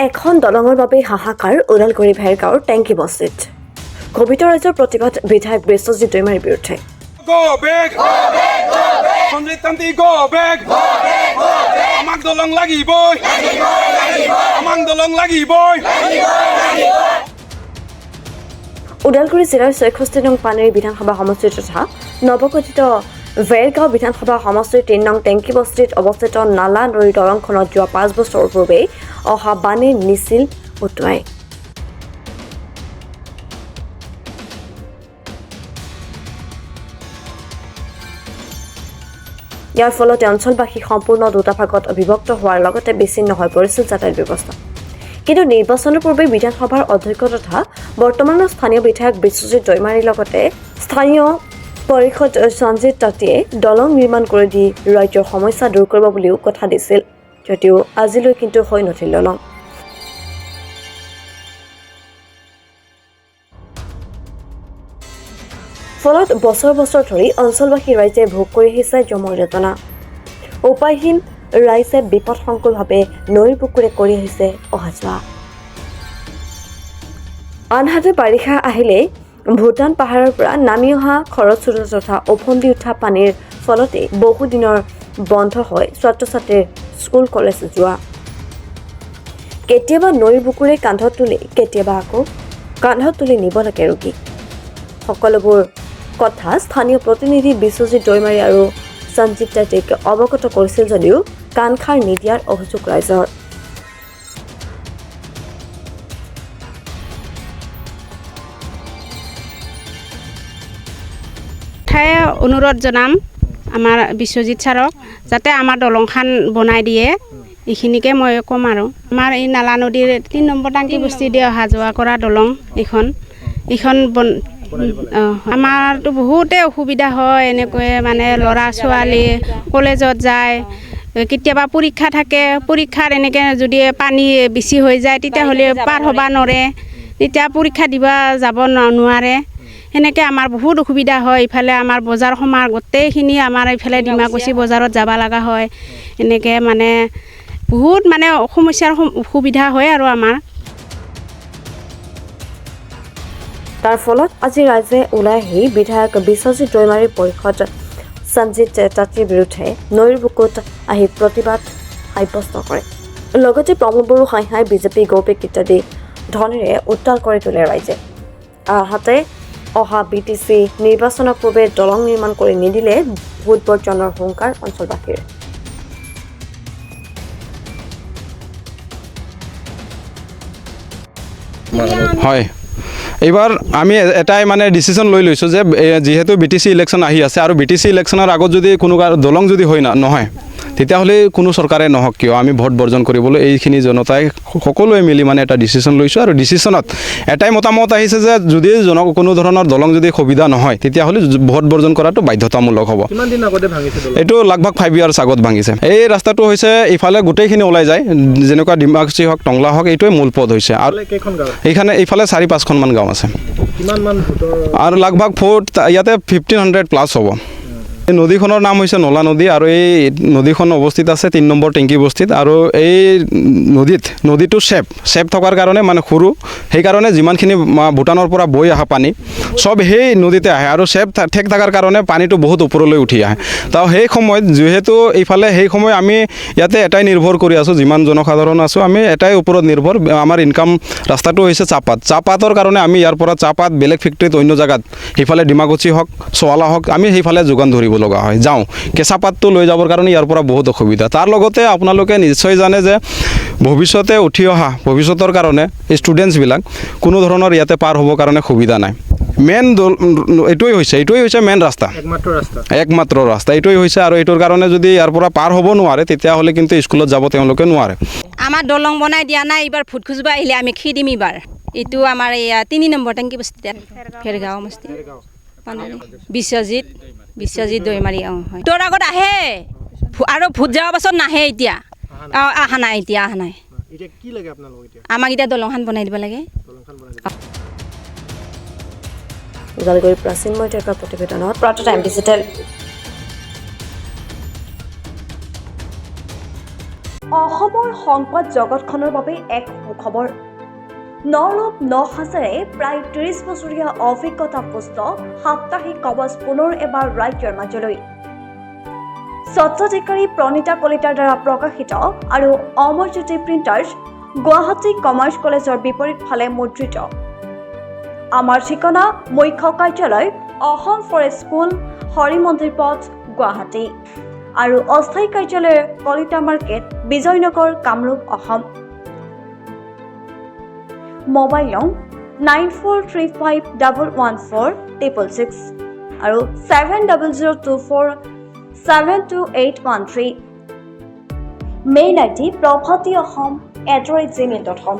এখন দলঙৰ বাবে হাহাকাৰ ওদালগুৰি ভেৰগাঁৱৰ টেংকি বস্তিত কবিতা ৰাইজৰ প্ৰতিবাদ বিধায়ক বিশ্বজিৎ দৈমাৰীৰ বিৰুদ্ধে Go back! Sanjay Tanti, go back! Amang dolong lagi, boy! Amang dolong lagi, boy! Udalguri জিলাৰ ৬৬ নং পানেৰী বিধানসভা সমষ্টি তথা নৱগঠিত ভেৰগাঁও বিধানসভা সমষ্টিৰ ৩ নং টেংকি বস্তিত অৱস্থিত নালা নদীৰ দলংখনত যোৱা ৫ বছৰ পূৰ্বে অহা বানে নিছিল উটুৱাই ইয়াৰ ফলতে অঞ্চলবাসী সম্পূৰ্ণ দুটা ভাগত বিভক্ত হোৱাৰ লগতে বিচ্ছিন্ন হৈ পৰিছিল যাতায়াত ব্যৱস্থা কিন্তু নিৰ্বাচনৰ পূৰ্বে বিধানসভাৰ অধ্যক্ষ তথা বৰ্তমানৰ স্থানীয় বিধায়ক বিশ্বজিৎ দৈমাৰীৰ লগতে স্থানীয় পৰিষদ সঞ্জিত তাঁতীয়ে দলং নিৰ্মাণ কৰি দি ৰাজ্যৰ সমস্যা দূৰ কৰিব বুলিও কথা দিছিল যদিও আজিলৈ কিন্তু হৈ নুঠিল দলং ফলত বছৰ বছৰ ধৰি অঞ্চলবাসী ৰাইজে ভোগ কৰি আহিছে যমৰ যাতনা উপায়হীন ৰাইজে বিপদসংকুলভাৱে নৈৰ বুকুৰে কৰি আহিছে অহা যোৱা আনহাতে বাৰিষা আহিলে ভূটান পাহাৰৰ পৰা নামি অহা খৰস্ৰোতা তথা ওফন্দি উঠা পানীৰ ফলতে বহুদিনৰ বন্ধ হয় ছাত্ৰ ছাত্ৰীৰ স্কুল কলেজ যোৱা কেতিয়াবা নৈৰ বুকুৰে কান্ধত তুলি কেতিয়াবা আকৌ কান্ধত তুলি নিব লাগে ৰোগী সকলোবোৰ কথা স্থানীয় প্ৰতিনিধি বিশ্বজিৎ দৈমাৰী আৰু সঞ্জিত তাঁতীক অৱগত কৰিছিল যদিও কাণখাৰ নিদিয়াৰ অভিযোগ ৰাইজৰ অনুৰোধ জনাম আমাৰ বিশ্বজিৎ ছাৰক যাতে আমাৰ দলংখন বনাই দিয়ে এইখিনিকে মই ক'ম আৰু আমাৰ এই নালা নদীৰ ৩ নম্বৰ টাংকি বস্তি দি অহা যোৱা কৰা দলং এইখন আমাৰতো বহুতে অসুবিধা হয় এনেকৈ মানে ল'ৰা ছোৱালী কলেজত যায় কেতিয়াবা পৰীক্ষা থাকে পৰীক্ষাৰ এনেকৈ যদি পানী বেছি হৈ যায় তেতিয়াহ'লে পাৰ হ'ব নোৱাৰে তেতিয়া পৰীক্ষা দিব যাব নোৱাৰে সেনেকৈ আমাৰ বহুত অসুবিধা হয় ইফালে আমাৰ বজাৰ সমাৰ গোটেইখিনি আমাৰ ইফালে ডিমাকুচি বজাৰত যাব লগা হয় এনেকৈ মানে বহুত মানে সমস্যাৰ অসুবিধা হয় আৰু আমাৰ তাৰ ফলত আজি ৰাইজে ওলাই আহি বিধায়ক বিশ্বজিৎ দৈমাৰীৰ পৰিষদ সঞ্জিত তাঁতীৰ বিৰুদ্ধে নৈৰ বুকুত আহি প্ৰতিবাদ সাব্যস্ত কৰে লগতে প্ৰমোদ বড়ো হাই বিজেপি গৌপিক ইত্যাদি ধনেৰে উত্তাল কৰি তোলে ৰাইজে আনহাতে অহা BTC নিৰ্বাচনৰ পূৰ্বে দলং নিৰ্মাণ কৰি নিদিলে ভোট বৰ্জনৰ হুংকাৰ অঞ্চলবাসীৰ হয় এইবাৰ আমি এটাই মানে ডিচিশ্যন লৈ লৈছোঁ যে যিহেতু BTC ইলেকশ্যন আহি আছে আৰু BTC ইলেকশ্যনৰ আগত যদি কোনো দলং যদি নহয় তেতিয়াহ'লে কোনো চৰকাৰে নহওক কিয় আমি ভোট বৰ্জন কৰিবলৈ এইখিনি জনতাই সকলোৱে মিলি মানে এটা ডিচিশ্যন লৈছোঁ আৰু ডিচিশ্যনত এটাই মতামত আহিছে যে যদি কোনো ধৰণৰ দলং যদি সুবিধা নহয় তেতিয়াহ'লে ভোট বৰ্জন কৰাটো বাধ্যতামূলক হ'ব কিমান দিন আগতে ভাঙিছে এইটো লগভগ 5 years আগত ভাঙিছে এই ৰাস্তাটো হৈছে ইফালে গোটেইখিনি ওলাই যায় যেনেকুৱা ডিমাকুচি হওক টংলা হওক এইটোৱে মূল পথ হৈছে আৰু এইখানে এইফালে 4-5খনমান গাঁও আছে কিমানমান ভোটৰ আৰু লগভগ ভোট ইয়াতে 1500+ হ'ব এই নদীখনৰ নাম হৈছে নলা নদী আৰু এই নদীখন অৱস্থিত আছে 3 নম্বৰ টেংকি বস্তিত আৰু এই নদীটো চেপ থকাৰ কাৰণে মানে সৰু সেইকাৰণে যিমানখিনি ভূটানৰ পৰা বৈ অহা পানী সব সেই নদীতে আহে আৰু চেপ ঠেক থকাৰ কাৰণে পানীটো বহুত ওপৰলৈ উঠি আহে তো সেই সময়ত যিহেতু এইফালে সেই সময় আমি ইয়াতে এটাই নিৰ্ভৰ কৰি আছোঁ যিমান জনসাধাৰণ আছোঁ আমি এটাই ওপৰত নিৰ্ভৰ আমাৰ ইনকাম ৰাস্তাটো হৈছে চাহপাতৰ কাৰণে আমি ইয়াৰ পৰা চাহপাত বেলেগ ফেক্টৰীত অন্য জেগাত সেইফালে ডিমাকুচি হওক চোৱালা হওক আমি সেইফালে যোগান ধৰিব লগা হয় যাওঁ কেঁচা পাতটো লৈ যাবৰ কাৰণে ইয়াৰ পৰা বহুত অসুবিধা তাৰ লগতে আপোনালোকে নিশ্চয় জানে যে ভৱিষ্যতে উঠি অহা ভৱিষ্যতৰ কাৰণে ষ্টুডেণ্টছবিলাক কোনো ধৰণৰ ইয়াতে পাৰ হ'বৰ কাৰণে সুবিধা নাই মেইন এইটোৱেই হৈছে মেইন ৰাস্তা একমাত্ৰ ৰাস্তা এইটোৱেই হৈছে আৰু এইটোৰ কাৰণে যদি ইয়াৰ পৰা পাৰ হ'ব নোৱাৰে তেতিয়াহ'লে কিন্তু স্কুলত যাব তেওঁলোকে নোৱাৰে আমাৰ দলং বনাই দিয়া নাই এইবাৰ ভোট খুজিব আহিলে আমি খি দিম এইবাৰ এইটো আমাৰ এয়া 3 নম্বৰ টেংকি বস্তি ফেৰগাঁও বস্তি বিশ্বজিৎ দৈমাৰী হয় তোৰ আগত আহে আৰু ভোট যোৱাৰ পাছত নাহে এতিয়া অহা নাই আমাক এতিয়া দলংখন বনাই দিব লাগে ওদালগুৰি প্ৰাচীন মৈত্ৰীৰ প্ৰতিবেদনত প্ৰাত টাইম ডিজিটেল অসমৰ সংবাদ জগতখনৰ বাবে এক সুখবৰ। নৰূপ নসাজেৰে প্ৰায় 30 বছৰীয়া অভিজ্ঞতাপুষ্ট সাপ্তাহিক কবচ পুনৰ এবাৰ ৰাজ্যৰ মাজলৈ। স্বত্বাধিকাৰী প্ৰণীতা কলিতাৰ দ্বাৰা প্ৰকাশিত আৰু অমৰজ্যোতি প্ৰিণ্টাৰ্ছ, গুৱাহাটী কমাৰ্চ কলেজৰ বিপৰীত ফালে মুদ্ৰিত। আমাৰ ঠিকনা মুখ্য কাৰ্যালয় অসম ফৰেষ্ট স্কুল, হৰি মন্দিৰ পথ, গুৱাহাটী আৰু অস্থায়ী কাৰ্যালয় কলিতা মাৰ্কেট, বিজয়নগৰ, কামৰূপ, অসম। মোবাইল নং 9435114666 আৰু 7024722813। Mail ID probhatiahom@gmail.com।